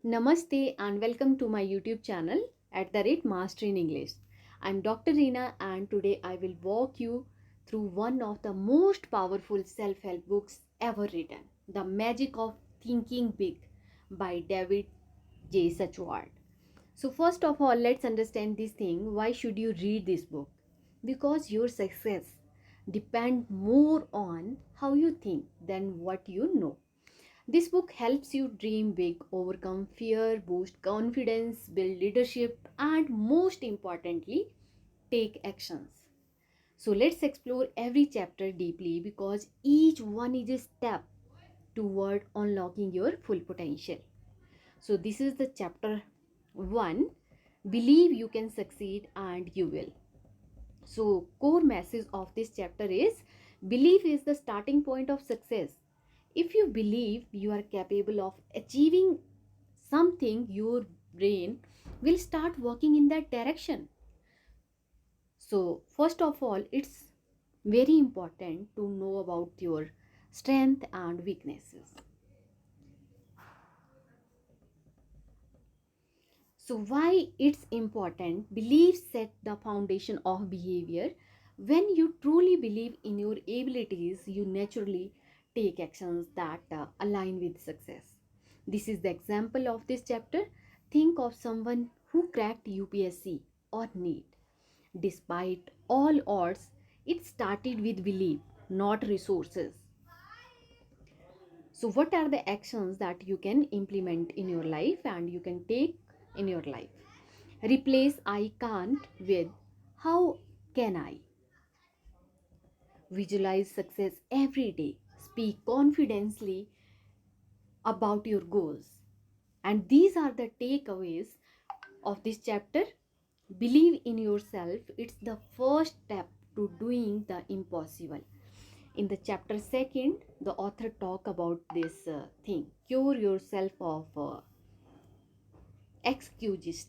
Namaste and welcome to my YouTube channel at the rate Master in English. I'm Dr. Reena and today I will walk you through one of the most powerful self-help books ever written, The Magic of Thinking Big by David J. Sachwart. So first of all, let's understand this thing. Why should you read this book? Because your success depends more on how you think than what you know. This book helps you dream big, overcome fear, boost confidence, build leadership, and most importantly, take actions. So let's explore every chapter deeply because each one is a step toward unlocking your full potential. So this is the chapter 1. Believe you can succeed and you will. So core message of this chapter is belief is the starting point of success. If you believe you are capable of achieving something, your brain will start working in that direction. So first of all, it's very important to know about your strength and weaknesses. So why it's important? Beliefs set the foundation of behavior. When you truly believe in your abilities, you naturally take actions that align with success. This is the example of this chapter. Think of someone who cracked UPSC or NEET. Despite all odds, it started with belief, not resources. So, what are the actions that you can implement in your life and you can take in your life? Replace I can't with how can I? Visualize success every day. Speak confidently about your goals. And these are the takeaways of this chapter. Believe in yourself. It's the first step to doing the impossible. In the chapter 2nd, the author talk about this thing. Cure yourself of excuses,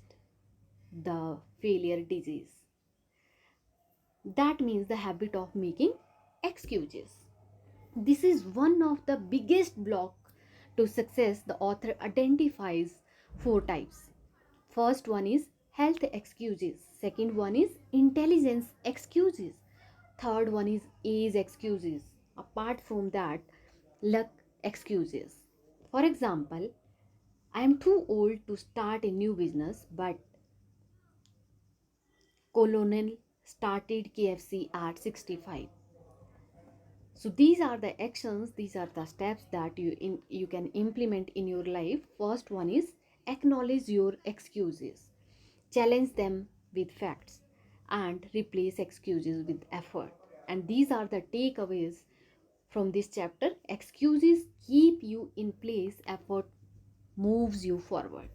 the failure disease. That means the habit of making excuses. This is one of the biggest block to success. The author identifies four types. First one is health excuses. Second one is intelligence excuses. Third one is age excuses. Apart from that, luck excuses. For example, I am too old to start a new business, but Colonel started KFC at 65. So these are the actions, these are the steps that you can implement in your life. First one is acknowledge your excuses. Challenge them with facts and replace excuses with effort. And these are the takeaways from this chapter. Excuses keep you in place, effort moves you forward.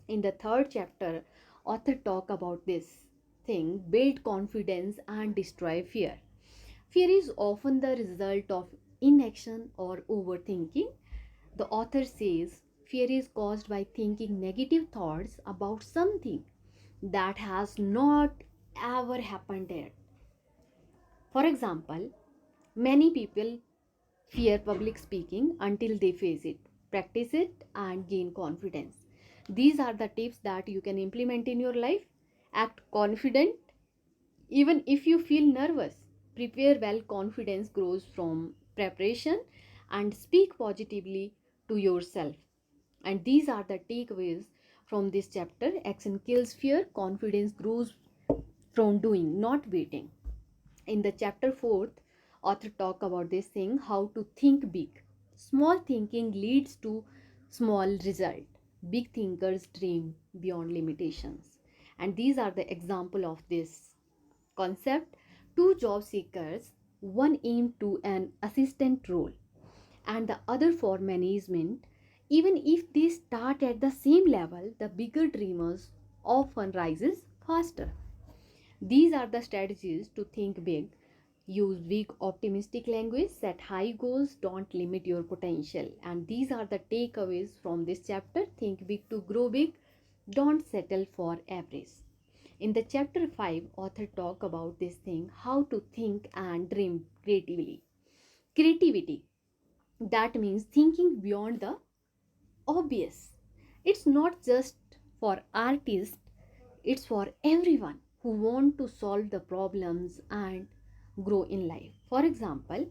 In the third chapter, author talk about this thing, build confidence and destroy fear. Fear is often the result of inaction or overthinking. The author says fear is caused by thinking negative thoughts about something that has not ever happened yet. For example, many people fear public speaking until they face it, practice it, and gain confidence. These are the tips that you can implement in your life. Act confident even if you feel nervous. Prepare well, confidence grows from preparation, and speak positively to yourself. And these are the takeaways from this chapter. Action kills fear, confidence grows from doing, not waiting. In the chapter 4th, author talk about this thing, how to think big. Small thinking leads to small result. Big thinkers dream beyond limitations. And these are the example of this concept. Two job seekers, one aimed to an assistant role and the other for management. Even if they start at the same level, the bigger dreamers often rises faster. These are the strategies to think big. Use big optimistic language, set high goals, don't limit your potential. And these are the takeaways from this chapter. Think big to grow big, don't settle for average. In the chapter 5, author talk about this thing, how to think and dream creatively. Creativity, that means thinking beyond the obvious. It's not just for artists, it's for everyone who want to solve the problems and grow in life. For example,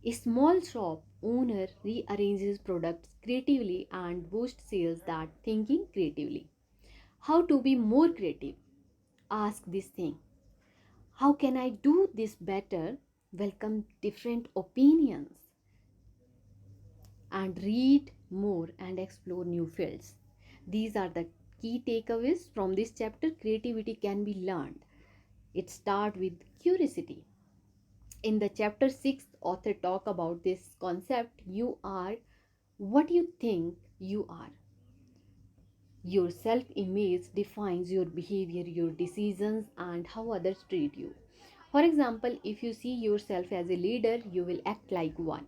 a small shop owner rearranges products creatively and boosts sales that thinking creatively. How to be more creative? Ask this thing. How can I do this better? Welcome different opinions and read more and explore new fields. These are the key takeaways from this chapter. Creativity can be learned. It starts with curiosity. In the chapter 6, author talk about this concept: you are what you think you are. Your self image defines your behavior, your decisions, and how others treat you. For example, if you see yourself as a leader, you will act like one.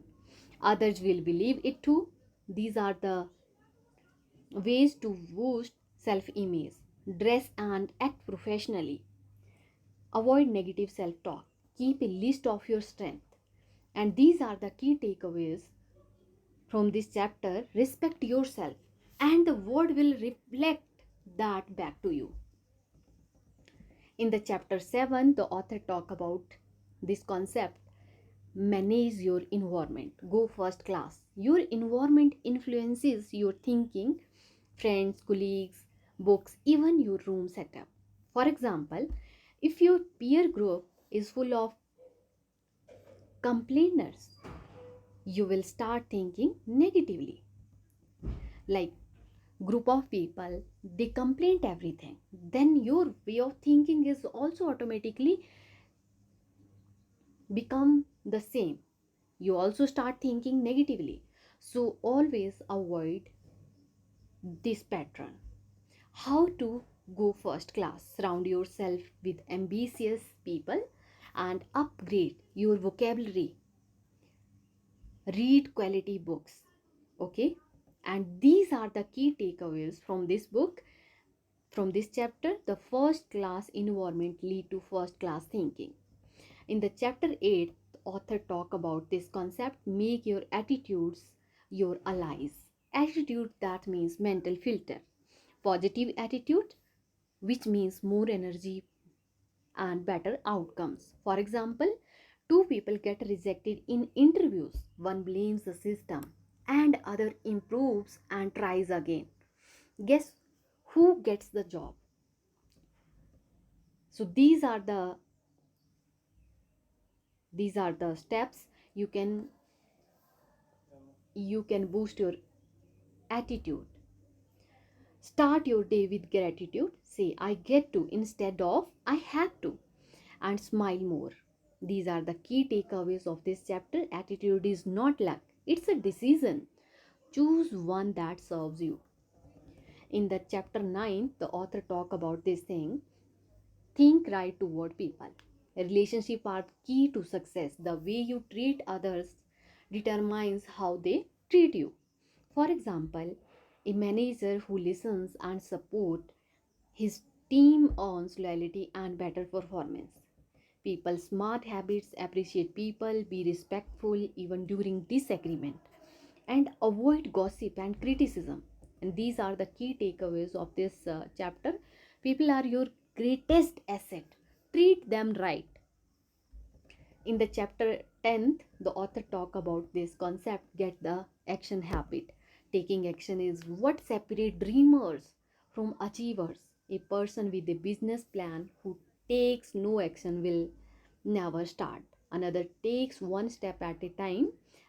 Others will believe it too. These are the ways to boost self image. Dress and act professionally. Avoid negative self talk. Keep a list of your strengths. And these are the key takeaways from this chapter. Respect yourself, and the world will reflect that back to you. In the chapter 7, the author talk about this concept: manage your environment. Go first class. Your environment influences your thinking, friends, colleagues, books, even your room setup. For example, if your peer group is full of complainers, you will start thinking negatively. Like group of people, they complain everything. Then your way of thinking is also automatically become the same. You also start thinking negatively. So always avoid this pattern. How to go first class? Surround yourself with ambitious people and upgrade your vocabulary. Read quality books. Okay? And these are the key takeaways from this book, from this chapter. The first class environment lead to first class thinking. In the chapter 8, the author talk about this concept: make your attitudes your allies. Attitude, that means mental filter. Positive attitude, which means more energy and better outcomes. For example, two people get rejected in interviews. One blames the system and other improves and tries again. Guess who gets the job? So these are the steps you can boost your attitude. Start your day with gratitude. Say, I get to instead of I have to, and smile more. These are the key takeaways of this chapter. Attitude is not luck, it's a decision. Choose one that serves you. In the chapter 9, the author talk about this thing: think right toward people. Relationships are key to success. The way you treat others determines how they treat you. For example, a manager who listens and supports his team earns loyalty and better performance. People smart habits: appreciate people, be respectful even during disagreement, and avoid gossip and criticism. And these are the key takeaways of this chapter. People are your greatest asset. Treat them right. In the chapter 10th, the author talk about this concept: get the action habit. Taking action is what separates dreamers from achievers. A person with a business plan who takes no action will never start. Another takes one step at a time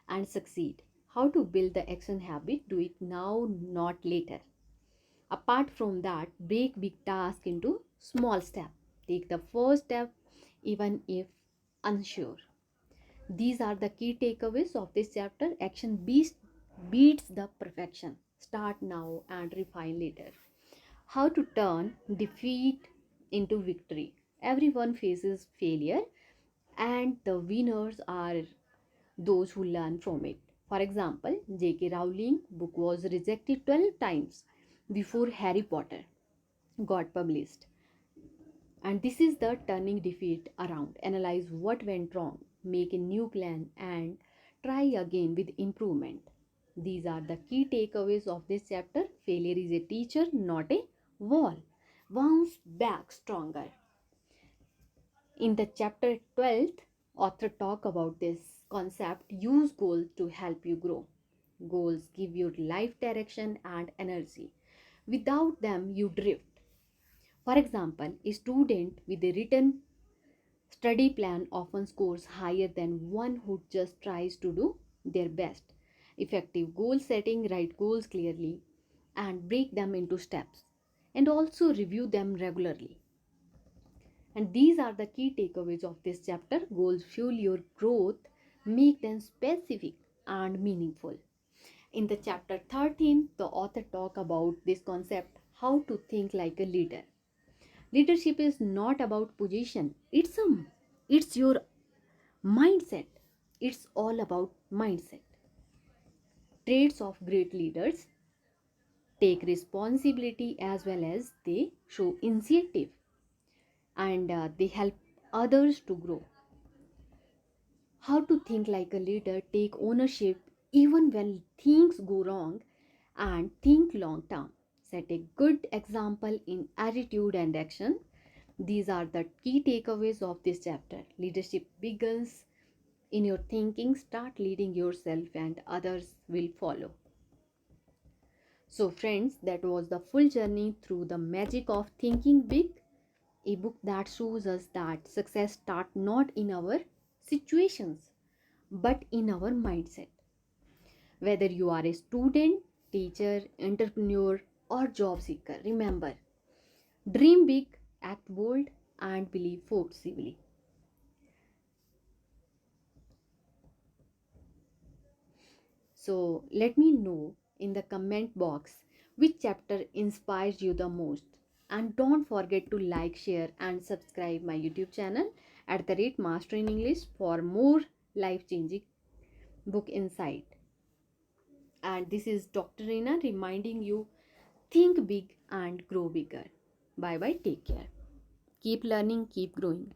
and succeed. How to build the action habit? Do it now, not later. Apart from that, break big tasks into small steps. Take the first step even if unsure. These are the key takeaways of this chapter. Action beats the perfection. Start now and refine later. How to turn defeat into victory. Everyone faces failure, and the winners are those who learn from it. For example, J.K. Rowling book was rejected 12 times before Harry Potter got published. And this is the turning defeat around. Analyze what went wrong, make a new plan, and try again with improvement. These are the key takeaways of this chapter. Failure is a teacher, not a wall. Bounce back stronger. In the chapter 12th, author talk about this concept. Use goals to help you grow. Goals give you life direction and energy. Without them, you drift. For example, a student with a written study plan often scores higher than one who just tries to do their best. Effective goal setting, write goals clearly and break them into steps, and also review them regularly. And these are the key takeaways of this chapter. Goals fuel your growth, make them specific and meaningful. In the chapter 13, the author talk about this concept, how to think like a leader. Leadership is not about position. It's your mindset. It's all about mindset. Traits of great leaders: take responsibility as well as they show initiative, and they help others to grow. How to think like a leader: take ownership even when things go wrong and think long term. Set a good example in attitude and action. These are the key takeaways of this chapter. Leadership begins in your thinking. Start leading yourself and others will follow. So, friends, that was the full journey through the magic of thinking big, a book that shows us that success starts not in our situations but in our mindset. Whether you are a student, teacher, entrepreneur, or job seeker, remember, dream big, act bold, and believe forcibly. So, let me know in the comment box which chapter inspires you the most. And don't forget to like, share, and subscribe my YouTube channel at the rate Master in English for more life changing book insight. And this is Dr. Reena reminding you, think big and grow bigger. Bye bye, take care. Keep learning, keep growing.